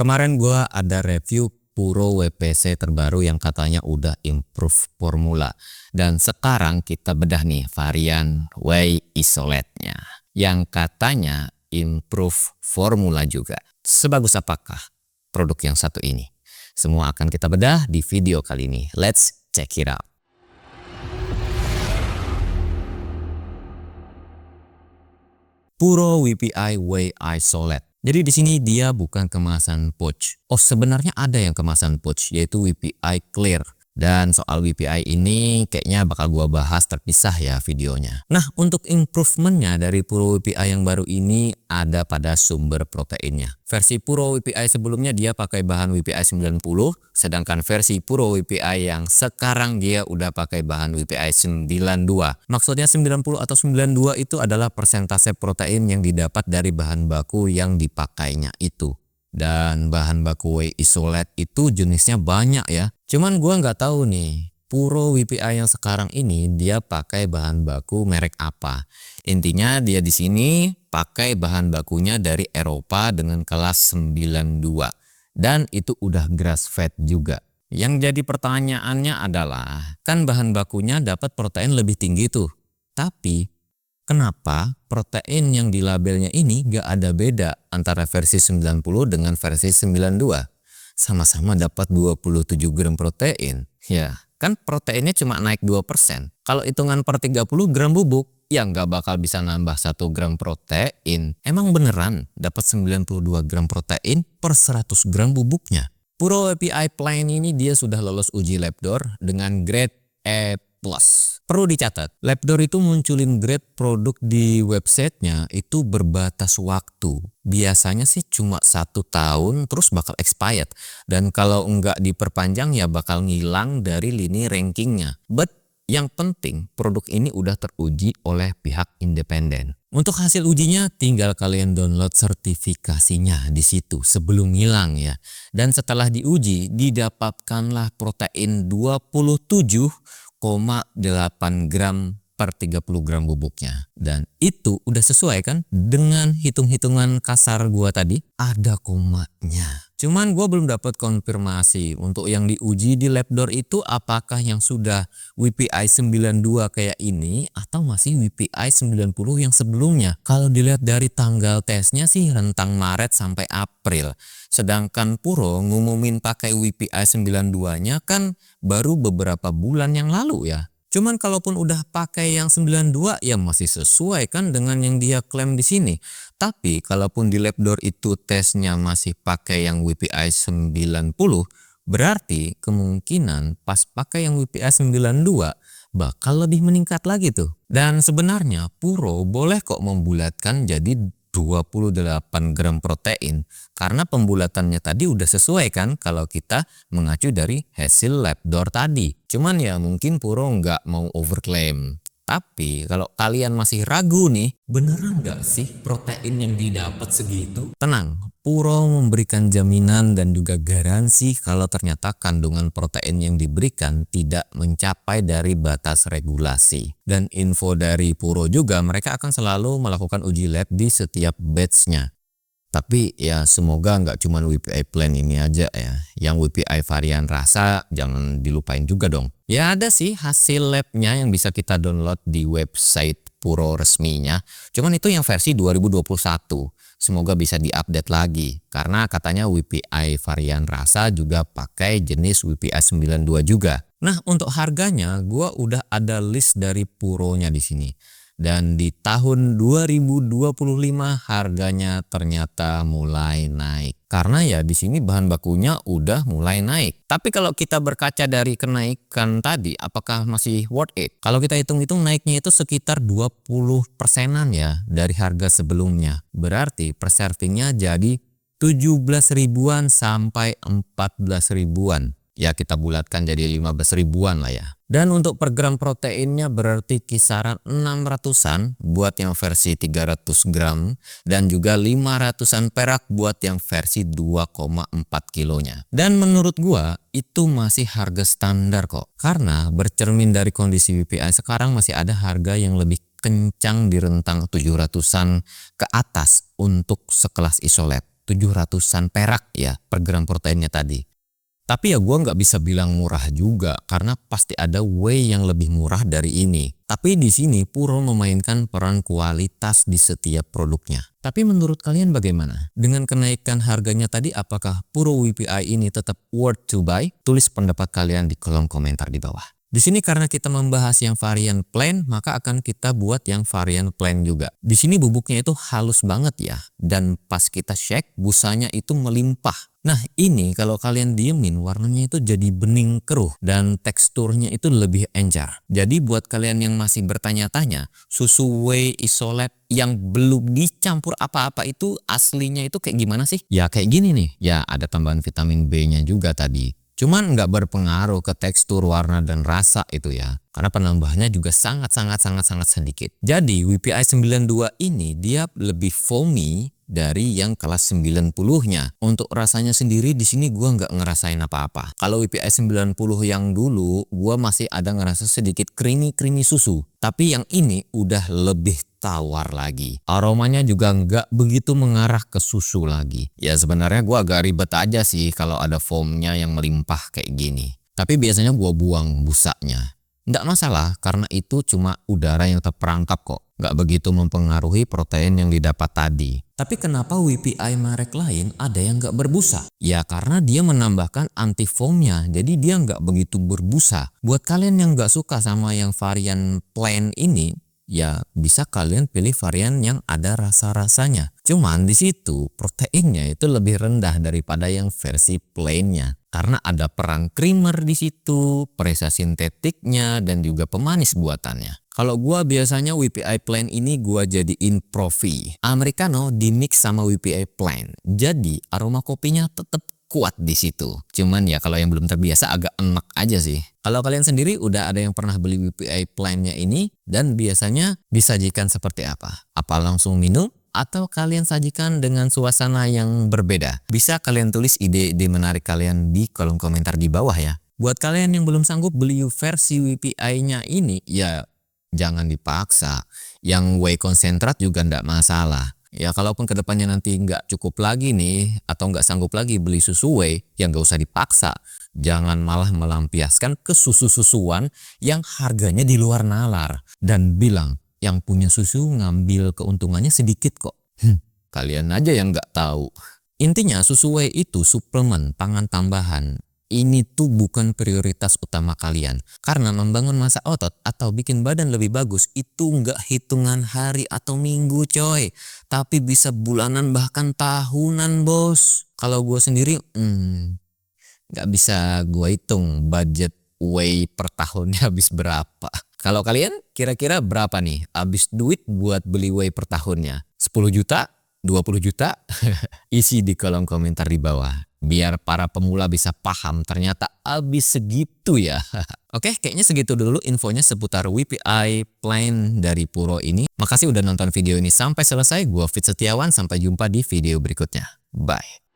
Kemarin gua ada review Puro WPC terbaru yang katanya udah improve formula. Dan sekarang kita bedah nih varian Whey Isolate-nya yang katanya improve formula juga. Sebagus apakah produk yang satu ini? Semua akan kita bedah di video kali ini. Let's check it out. Puro WPI Whey Isolate. Jadi di sini dia bukan kemasan pouch. Oh, sebenarnya ada yang kemasan pouch, yaitu WPI Clear. Dan soal WPI ini kayaknya bakal gua bahas terpisah ya videonya. Nah, untuk improvementnya dari Puro WPI yang baru ini ada pada sumber proteinnya. Versi Puro WPI sebelumnya dia pakai bahan WPI 90, sedangkan versi Puro WPI yang sekarang dia udah pakai bahan WPI 92. Maksudnya 90 atau 92 itu adalah persentase protein yang didapat dari bahan baku yang dipakainya itu. Dan bahan baku Whey Isolate itu jenisnya banyak ya. Cuman gua nggak tahu nih, Puro WPI yang sekarang ini dia pakai bahan baku merek apa. Intinya dia di sini pakai bahan bakunya dari Eropa dengan kelas 92. Dan itu udah grass fed juga. Yang jadi pertanyaannya adalah, kan bahan bakunya dapat protein lebih tinggi tuh. Tapi kenapa protein yang di labelnya ini gak ada beda antara versi 90 dengan versi 92? Sama-sama dapat 27 gram protein. Ya, kan proteinnya cuma naik 2%. Kalau hitungan per 30 gram bubuk, ya nggak bakal bisa nambah 1 gram protein. Emang beneran dapat 92 gram protein per 100 gram bubuknya? Puro WPI Plain ini dia sudah lolos uji lab door dengan grade E+. Perlu dicatat, lab door itu munculin grade produk di websitenya itu berbatas waktu. Biasanya sih cuma 1 tahun terus bakal expired. Dan kalau nggak diperpanjang ya bakal ngilang dari lini rankingnya. But yang penting produk ini udah teruji oleh pihak independen. Untuk hasil ujinya tinggal kalian download sertifikasinya di situ sebelum ngilang ya. Dan setelah diuji didapatkanlah protein 27,8 gram per 30 gram bubuknya. Dan itu udah sesuai kan dengan hitung-hitungan kasar gua tadi, ada komanya. Cuman gua belum dapat konfirmasi untuk yang diuji di lab door itu apakah yang sudah WPI 92 kayak ini atau masih WPI 90 yang sebelumnya. Kalau dilihat dari tanggal tesnya sih rentang Maret sampai April. Sedangkan Puro ngumumin pakai WPI 92-nya kan baru beberapa bulan yang lalu ya. Cuman kalaupun udah pakai yang 92 ya masih sesuai kan dengan yang dia klaim di sini. Tapi kalaupun di lab door itu tesnya masih pakai yang WPI 90, berarti kemungkinan pas pakai yang WPI 92 bakal lebih meningkat lagi tuh. Dan sebenarnya Puro boleh kok membulatkan jadi 28 gram protein karena pembulatannya tadi udah sesuai kan kalau kita mengacu dari hasil lab door tadi. Cuman ya mungkin Puro nggak mau overclaim. Tapi kalau kalian masih ragu nih, beneran nggak sih protein yang didapat segitu? Tenang, Puro memberikan jaminan dan juga garansi kalau ternyata kandungan protein yang diberikan tidak mencapai dari batas regulasi. Dan info dari Puro juga mereka akan selalu melakukan uji lab di setiap batch-nya. Tapi ya semoga nggak cuma WPI Plain ini aja ya. Yang WPI varian rasa jangan dilupain juga dong. Ya ada sih hasil labnya yang bisa kita download di website Puro resminya. Cuman itu yang versi 2021. Semoga bisa diupdate lagi. Karena katanya WPI varian rasa juga pakai jenis WPI 92 juga. Nah untuk harganya gua udah ada list dari Puronya di sini. Dan di tahun 2025 harganya ternyata mulai naik. Karena ya di sini bahan bakunya udah mulai naik. Tapi kalau kita berkaca dari kenaikan tadi, apakah masih worth it? Kalau kita hitung-hitung naiknya itu sekitar 20%-an ya dari harga sebelumnya. Berarti per servingnya jadi 17 ribuan sampai 14 ribuan. Ya kita bulatkan jadi 15 ribuan lah ya. Dan untuk per gram proteinnya berarti kisaran 600-an buat yang versi 300 gram dan juga 500-an perak buat yang versi 2,4 kilonya. Dan menurut gua itu masih harga standar kok. Karena bercermin dari kondisi WPI sekarang masih ada harga yang lebih kencang di rentang 700-an ke atas untuk sekelas Isolate. 700-an perak ya per gram proteinnya tadi. Tapi ya gue nggak bisa bilang murah juga karena pasti ada whey yang lebih murah dari ini. Tapi di sini Puro memainkan peran kualitas di setiap produknya. Tapi menurut kalian bagaimana? Dengan kenaikan harganya tadi apakah Puro WPI ini tetap worth to buy? Tulis pendapat kalian di kolom komentar di bawah. Di sini karena kita membahas yang varian plain, maka akan kita buat yang varian plain juga. Di sini bubuknya itu halus banget ya, dan pas kita shake busanya itu melimpah. Nah ini kalau kalian diemin warnanya itu jadi bening keruh dan teksturnya itu lebih encer. Jadi buat kalian yang masih bertanya-tanya, susu whey isolate yang belum dicampur apa-apa itu aslinya itu kayak gimana sih? Ya kayak gini nih, ya ada tambahan vitamin B-nya juga tadi. Cuman nggak berpengaruh ke tekstur, warna, dan rasa itu ya. Karena penambahannya juga sangat sedikit. Jadi WPI 92 ini dia lebih foamy dari yang kelas 90-nya. Untuk rasanya sendiri di sini gua nggak ngerasain apa-apa. Kalau WPI 90 yang dulu gua masih ada ngerasa sedikit creamy susu. Tapi yang ini udah lebih tawar lagi. Aromanya juga nggak begitu mengarah ke susu lagi. Ya sebenarnya gua agak ribet aja sih kalau ada foamnya yang melimpah kayak gini. Tapi biasanya gua buang busanya. Nggak masalah karena itu cuma udara yang terperangkap kok. Nggak begitu mempengaruhi protein yang didapat tadi. Tapi kenapa WPI merek lain ada yang nggak berbusa? Ya karena dia menambahkan anti foamnya, jadi dia nggak begitu berbusa. Buat kalian yang nggak suka sama yang varian plain ini, ya bisa kalian pilih varian yang ada rasa-rasanya. Cuman di situ proteinnya itu lebih rendah daripada yang versi plainnya. Karena ada peran creamer di situ, perisa sintetiknya, dan juga pemanis buatannya. Kalau gua biasanya WPI plain ini gua jadiin Profi Americano di mix sama WPI plain. Jadi aroma kopinya tetap kuat di situ. Cuman ya kalau yang belum terbiasa agak enak aja sih. Kalau kalian sendiri udah ada yang pernah beli WPI plainnya ini dan biasanya disajikan seperti apa? Apa langsung minum? Atau kalian sajikan dengan suasana yang berbeda? Bisa kalian tulis ide-ide menarik kalian di kolom komentar di bawah ya. Buat kalian yang belum sanggup beli versi WPI-nya ini, ya jangan dipaksa. Yang whey konsentrat juga ndak masalah. Ya kalaupun kedepannya nanti nggak cukup lagi nih atau nggak sanggup lagi beli susu whey, ya nggak usah dipaksa. Jangan malah melampiaskan ke susu-susuan yang harganya di luar nalar dan bilang yang punya susu ngambil keuntungannya sedikit kok. Kalian aja yang nggak tahu. Intinya susu whey itu suplemen pangan tambahan. Ini tuh bukan prioritas utama kalian. Karena membangun massa otot atau bikin badan lebih bagus itu nggak hitungan hari atau minggu coy. Tapi bisa bulanan bahkan tahunan bos. Kalau gue sendiri nggak bisa gue hitung budget whey per tahunnya habis berapa. Kalau kalian kira-kira berapa nih habis duit buat beli whey per tahunnya? 10 juta? 20 juta? Isi di kolom komentar di bawah. Biar para pemula bisa paham ternyata habis segitu ya. Oke, kayaknya segitu dulu infonya seputar WPI plain dari Puro ini. Makasih udah nonton video ini sampai selesai. Gua Fit Setiawan, sampai jumpa di video berikutnya. Bye.